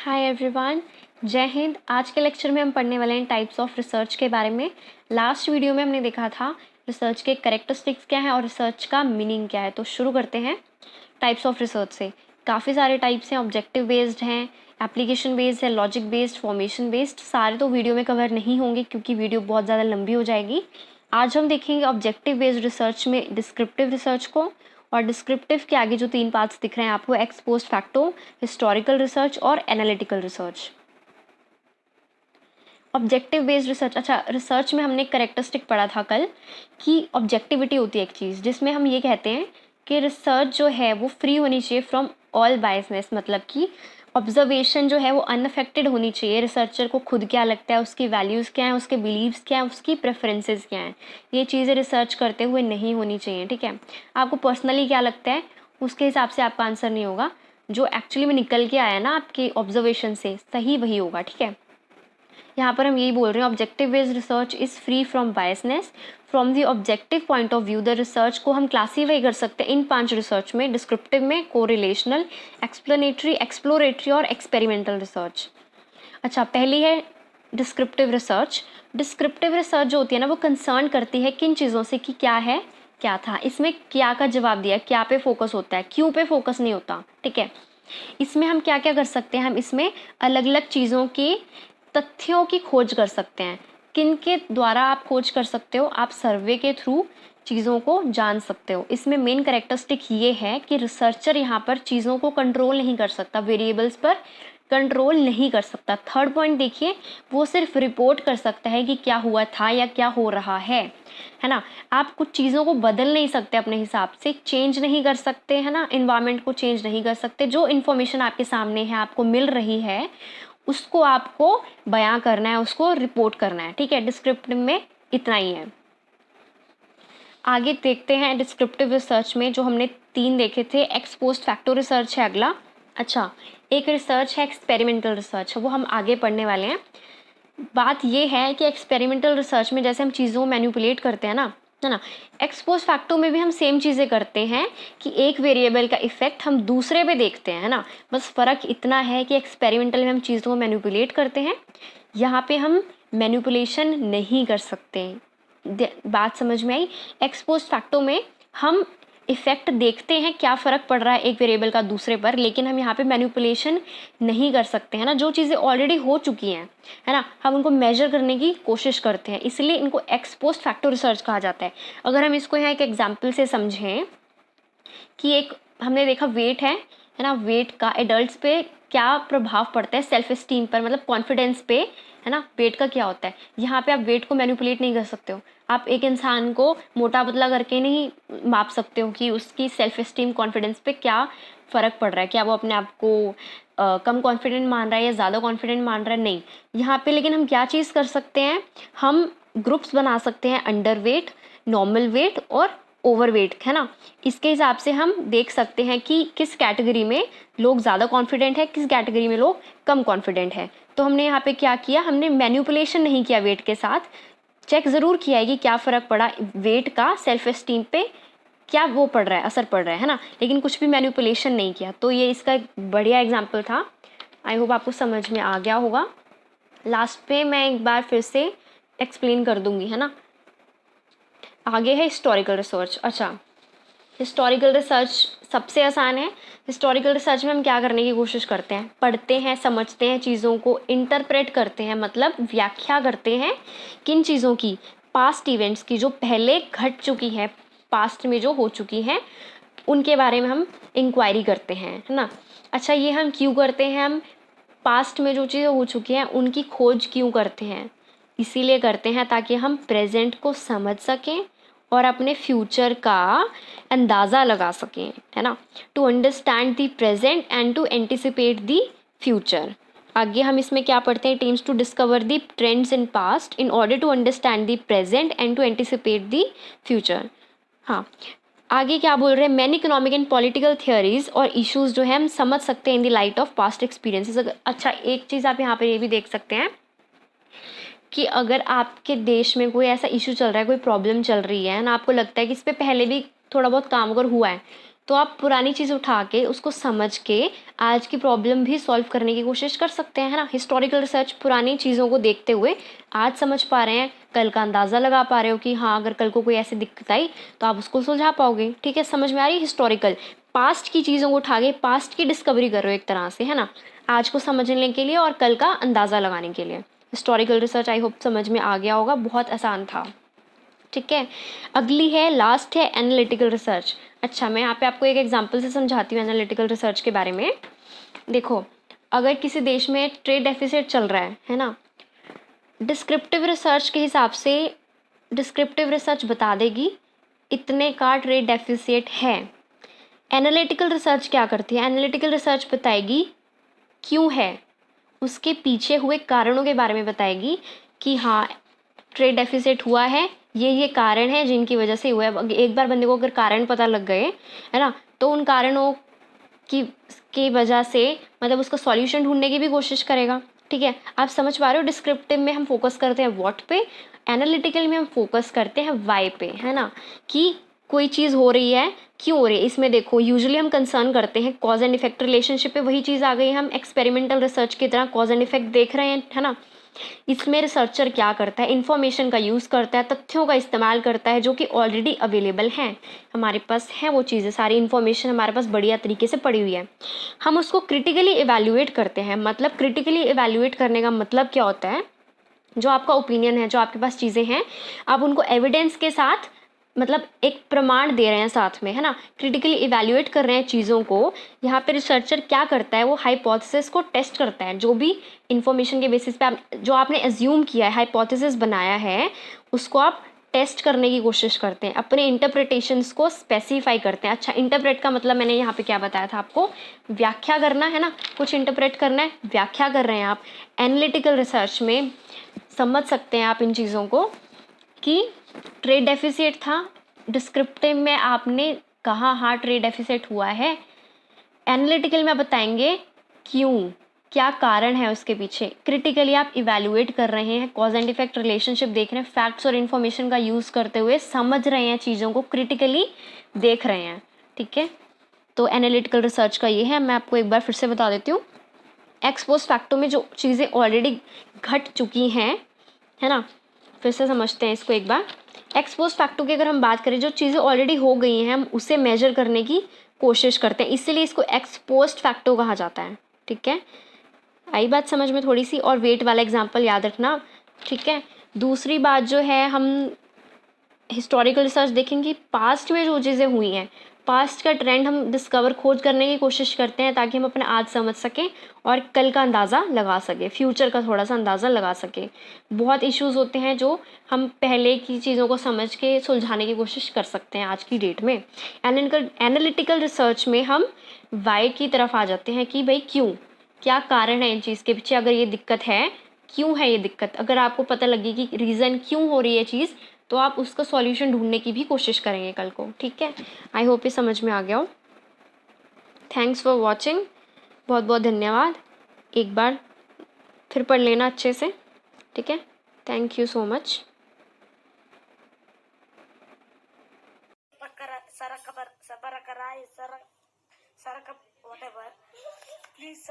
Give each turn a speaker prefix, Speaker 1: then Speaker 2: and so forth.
Speaker 1: Hi everyone, जय हिंद। आज के लेक्चर में हम पढ़ने वाले हैं टाइप्स ऑफ रिसर्च के बारे में। लास्ट वीडियो में हमने देखा था रिसर्च के कैरेक्टरिस्टिक्स क्या है और रिसर्च का मीनिंग क्या है। तो शुरू करते हैं टाइप्स ऑफ रिसर्च से। काफ़ी सारे टाइप्स हैं, ऑब्जेक्टिव बेस्ड हैं, एप्लीकेशन बेस्ड है, लॉजिक बेस्ड, फॉर्मेशन बेस्ड। सारे तो वीडियो में कवर नहीं होंगे क्योंकि वीडियो बहुत ज़्यादा लंबी हो जाएगी। आज हम देखेंगे ऑब्जेक्टिव बेस्ड रिसर्च में डिस्क्रिप्टिव रिसर्च को, और डिस्क्रिप्टिव के आगे जो 3 पार्ट्स दिख रहे हैं आपको, ex post facto, historical research और analytical research. Objective based research, अच्छा रिसर्च में हमने कैरेक्टरिस्टिक पढ़ा था कल कि ऑब्जेक्टिविटी होती है एक चीज़ जिसमें हम ये कहते हैं कि रिसर्च जो है वो फ्री होनी चाहिए फ्रॉम ऑल बायसनेस। मतलब कि ऑब्जर्वेशन जो है वो अनअफेक्टेड होनी चाहिए। रिसर्चर को खुद क्या लगता है, उसकी वैल्यूज़ क्या हैं, उसके बिलीव्स क्या हैं, उसकी प्रेफरेंसेस क्या हैं, ये चीज़ें रिसर्च करते हुए नहीं होनी चाहिए। ठीक है, आपको पर्सनली क्या लगता है उसके हिसाब से आपका आंसर नहीं होगा। जो एक्चुअली में निकल के आया ना आपके ऑब्जर्वेशन से, सही वही होगा। ठीक है, यहाँ पर हम यही बोल रहे हैं objective based research is free from biasness. From the objective point of view the research को हम क्लासीफाई कर सकते हैं इन 5 रिसर्च में: डिस्क्रिप्टिव में, कोरिलेशनल, एक्सप्लेनेटरी, एक्सप्लोरेटरी और एक्सपेरिमेंटल रिसर्च। अच्छा, पहली है डिस्क्रिप्टिव रिसर्च। डिस्क्रिप्टिव रिसर्च जो होती है ना वो कंसर्न करती है किन चीज़ों से कि क्या है क्या था। इसमें क्या का जवाब दिया, क्या पे फोकस होता है, क्यों पे फोकस नहीं होता। ठीक है, इसमें हम क्या क्या कर सकते हैं, हम इसमें अलग अलग चीज़ों की तथ्यों की खोज कर सकते हैं। किन के द्वारा आप खोज कर सकते हो, आप सर्वे के थ्रू चीज़ों को जान सकते हो। इसमें मेन कैरेक्टरिस्टिक ये है कि रिसर्चर यहाँ पर चीज़ों को कंट्रोल नहीं कर सकता, वेरिएबल्स पर कंट्रोल नहीं कर सकता। थर्ड पॉइंट देखिए, वो सिर्फ रिपोर्ट कर सकता है कि क्या हुआ था या क्या हो रहा है ना। आप कुछ चीज़ों को बदल नहीं सकते अपने हिसाब से, चेंज नहीं कर सकते, है ना। इन्वायरमेंट को चेंज नहीं कर सकते। जो इन्फॉर्मेशन आपके सामने है, आपको मिल रही है, उसको आपको बयां करना है, उसको रिपोर्ट करना है। ठीक है, डिस्क्रिप्टिव में इतना ही है। आगे देखते हैं डिस्क्रिप्टिव रिसर्च में जो हमने 3 देखे थे। एक्स पोस्ट फैक्टो रिसर्च है अगला। अच्छा, एक रिसर्च है एक्सपेरिमेंटल रिसर्च, वो हम आगे पढ़ने वाले हैं। बात ये है कि एक्सपेरिमेंटल रिसर्च में जैसे हम चीज़ों को मैनिपुलेट करते हैं ना, है ना, एक्स पोस्ट फैक्टो में भी हम सेम चीज़ें करते हैं कि एक वेरिएबल का इफेक्ट हम दूसरे पे देखते हैं, है ना। बस फ़र्क इतना है कि एक्सपेरिमेंटल में हम चीज़ों को मैनिपुलेट करते हैं, यहाँ पे हम मैनिपुलेशन नहीं कर सकते। बात समझ में आई। एक्स पोस्ट फैक्टो में हम इफेक्ट देखते हैं, क्या फ़र्क पड़ रहा है एक वेरिएबल का दूसरे पर, लेकिन हम यहाँ पे मैनिपुलेशन नहीं कर सकते, है ना। जो चीज़ें ऑलरेडी हो चुकी हैं, है ना, हम उनको मेजर करने की कोशिश करते हैं, इसलिए इनको एक्स पोस्ट फैक्टो रिसर्च कहा जाता है। अगर हम इसको यहाँ एक एग्जाम्पल से समझें कि एक हमने देखा वेट है ना, वेट का एडल्ट्स पे क्या प्रभाव पड़ता है, सेल्फ एस्टीम पर, मतलब कॉन्फिडेंस पे, है ना। वेट का क्या होता है, यहाँ पे आप वेट को मैनिपुलेट नहीं कर सकते हो। आप एक इंसान को मोटा पतला करके नहीं माप सकते हो कि उसकी सेल्फ एस्टीम, कॉन्फिडेंस पे क्या फ़र्क पड़ रहा है, क्या वो अपने आप को कम कॉन्फिडेंट मान रहा है या ज़्यादा कॉन्फिडेंट मान रहा है, नहीं। यहाँ पे लेकिन हम क्या चीज़ कर सकते हैं, हम ग्रुप्स बना सकते हैं, अंडर वेट, नॉर्मल वेट और ओवरवेट, है ना। इसके हिसाब से हम देख सकते हैं कि किस कैटेगरी में लोग ज़्यादा कॉन्फिडेंट है, किस कैटेगरी में लोग कम कॉन्फिडेंट है। तो हमने यहाँ पे क्या किया, हमने मैन्युपुलेशन नहीं किया वेट के साथ, चेक ज़रूर किया है कि क्या फ़र्क पड़ा वेट का सेल्फ एस्टीम पे, क्या वो पड़ रहा है, असर पड़ रहा है ना, लेकिन कुछ भी मैन्युपुलेशन नहीं किया। तो ये इसका एक बढ़िया एग्जाम्पल था। आई होप आपको समझ में आ गया होगा। लास्ट पे मैं एक बार फिर से एक्सप्लेन कर दूंगी, है ना। आगे है हिस्टोरिकल रिसर्च। अच्छा, हिस्टोरिकल रिसर्च सबसे आसान है। हिस्टोरिकल रिसर्च में हम क्या करने की कोशिश करते हैं, पढ़ते हैं, समझते हैं, चीज़ों को इंटरप्रेट करते हैं, मतलब व्याख्या करते हैं किन चीज़ों की, पास्ट इवेंट्स की, जो पहले घट चुकी है, पास्ट में जो हो चुकी हैं उनके बारे में हम इंक्वायरी करते हैं, है ना। अच्छा, ये हम क्यों करते हैं, हम पास्ट में जो चीज़ें हो चुकी हैं उनकी खोज क्यों करते हैं, इसीलिए करते हैं ताकि हम प्रेजेंट को समझ सकें और अपने फ्यूचर का अंदाज़ा लगा सकें, है ना। To understand the present and to anticipate the future. आगे हम इसमें क्या पढ़ते हैं, teams to discover the trends in past in order to understand the present and to anticipate the future. हाँ, आगे क्या बोल रहे हैं, many economic and political theories और इश्यूज जो है हम समझ सकते हैं in the light of past experiences. अच्छा, एक चीज़ आप यहाँ पर ये भी देख सकते हैं कि अगर आपके देश में कोई ऐसा इशू चल रहा है, कोई प्रॉब्लम चल रही है ना, आपको लगता है कि इस पर पहले भी थोड़ा बहुत काम अगर हुआ है, तो आप पुरानी चीज़ उठा के उसको समझ के आज की प्रॉब्लम भी सॉल्व करने की कोशिश कर सकते हैं, है ना। हिस्टोरिकल रिसर्च पुरानी चीज़ों को देखते हुए आज समझ पा रहे हैं, कल का अंदाज़ा लगा पा रहे हो कि हाँ अगर कल को कोई ऐसी दिक्कत आई तो आप उसको सुलझा पाओगे। ठीक है, समझ में आ रही है। हिस्टोरिकल पास्ट की चीज़ों को उठा के पास्ट की डिस्कवरी कर रहे हो एक तरह से, है ना, आज को समझने के लिए और कल का अंदाज़ा लगाने के लिए। हिस्टोरिकल रिसर्च आई होप समझ में आ गया होगा, बहुत आसान था। ठीक है, अगली है, लास्ट है एनालिटिकल रिसर्च। अच्छा, मैं यहाँ पे आपको एक एग्जांपल से समझाती हूँ एनालिटिकल रिसर्च के बारे में। देखो, अगर किसी देश में ट्रेड डेफिसिट चल रहा है ना, डिस्क्रिप्टिव रिसर्च के हिसाब से डिस्क्रिप्टिव रिसर्च बता देगी इतने का ट्रेड डेफिसिट है। एनालिटिकल रिसर्च क्या करती है, एनालिटिकल रिसर्च बताएगी क्यों है, उसके पीछे हुए कारणों के बारे में बताएगी कि हाँ ट्रेड डेफिसिट हुआ है, ये कारण है जिनकी वजह से हुआ है। एक बार बंदे को अगर कारण पता लग गए, है ना, तो उन कारणों की वजह से मतलब उसका सॉल्यूशन ढूंढने की भी कोशिश करेगा। ठीक है, आप समझ पा रहे हो। डिस्क्रिप्टिव में हम फोकस करते हैं व्हाट पे, एनालिटिकल में हम फोकस करते हैं वाई पे, है ना, कि कोई चीज़ हो रही है, क्यों हो रही है। इसमें देखो यूजुअली हम कंसर्न करते हैं कॉज एंड इफेक्ट रिलेशनशिप पे, वही चीज़ आ गई, हम एक्सपेरिमेंटल रिसर्च की तरह कॉज एंड इफेक्ट देख रहे हैं, है ना। इसमें रिसर्चर क्या करता है, इन्फॉर्मेशन का यूज़ करता है, तथ्यों का इस्तेमाल करता है जो कि ऑलरेडी अवेलेबल हैं, हमारे पास है वो चीज़ें, सारी इन्फॉर्मेशन हमारे पास बढ़िया तरीके से पड़ी हुई है। हम उसको क्रिटिकली इवैल्यूएट करते हैं। मतलब क्रिटिकली इवैल्यूएट करने का मतलब क्या होता है, जो आपका ओपिनियन है, जो आपके पास चीज़ें हैं, आप उनको एविडेंस के साथ मतलब एक प्रमाण दे रहे हैं साथ में, है ना, क्रिटिकली इवैल्यूएट कर रहे हैं चीज़ों को। यहाँ पे रिसर्चर क्या करता है, वो हाइपोथेसिस को टेस्ट करता है। जो भी इंफॉर्मेशन के बेसिस पे जो आपने एज्यूम किया है, हाइपोथेसिस बनाया है, उसको आप टेस्ट करने की कोशिश करते हैं, अपने इंटरप्रिटेशंस को स्पेसिफाई करते हैं। अच्छा, इंटरप्रेट का मतलब मैंने यहाँ पे क्या बताया था आपको, व्याख्या करना, है ना, कुछ इंटरप्रेट करना है, व्याख्या कर रहे हैं आप। एनालिटिकल रिसर्च में समझ सकते हैं आप इन चीज़ों को कि ट्रेड डेफिसिट था, डिस्क्रिप्टिव में आपने कहा हाँ ट्रेड डेफिसिट हुआ है, एनालिटिकल में बताएंगे क्यों, क्या कारण है उसके पीछे, क्रिटिकली आप इवैल्यूएट कर रहे हैं, कॉज एंड इफेक्ट रिलेशनशिप देख रहे हैं, फैक्ट्स और इन्फॉर्मेशन का यूज़ करते हुए समझ रहे हैं, चीज़ों को क्रिटिकली देख रहे हैं। ठीक है, तो एनालिटिकल रिसर्च का ये है। मैं आपको एक बार फिर से बता देती हूँ। एक्स पोस्ट फैक्टो में जो चीज़ें ऑलरेडी घट चुकी हैं, है ना, फिर से समझते हैं इसको एक बार। एक्स पोस्ट फैक्टो की अगर हम बात करें, जो चीज़ें ऑलरेडी हो गई हैं हम उसे मेजर करने की कोशिश करते हैं, इसीलिए इसको एक्स पोस्ट फैक्टो कहा जाता है। ठीक है, आई बात समझ में थोड़ी सी, और वेट वाला एग्जाम्पल याद रखना। ठीक है, दूसरी बात जो है, हम हिस्टोरिकल रिसर्च देखेंगे, पास्ट में जो चीज़ें हुई हैं, पास्ट का ट्रेंड हम डिस्कवर खोज करने की कोशिश करते हैं ताकि हम अपना आज समझ सकें और कल का अंदाज़ा लगा सकें, फ्यूचर का थोड़ा सा अंदाज़ा लगा सकें। बहुत इश्यूज होते हैं जो हम पहले की चीज़ों को समझ के सुलझाने की कोशिश कर सकते हैं आज की डेट में। एनालिटिकल रिसर्च में हम वाई की तरफ आ जाते हैं कि भाई क्यों, क्या कारण है इन चीज़ के पीछे, अगर ये दिक्कत है, क्यों है ये दिक्कत, अगर आपको पता लगे कि रीज़न क्यों हो रही है चीज़, तो आप उसका सॉल्यूशन ढूंढने की भी कोशिश करेंगे कल को। ठीक है, आई होप ये समझ में आ गया हो। थैंक्स फॉर वॉचिंग, बहुत बहुत धन्यवाद। एक बार फिर पढ़ लेना अच्छे से। ठीक है, thank you so much.
Speaker 2: Whatever. Please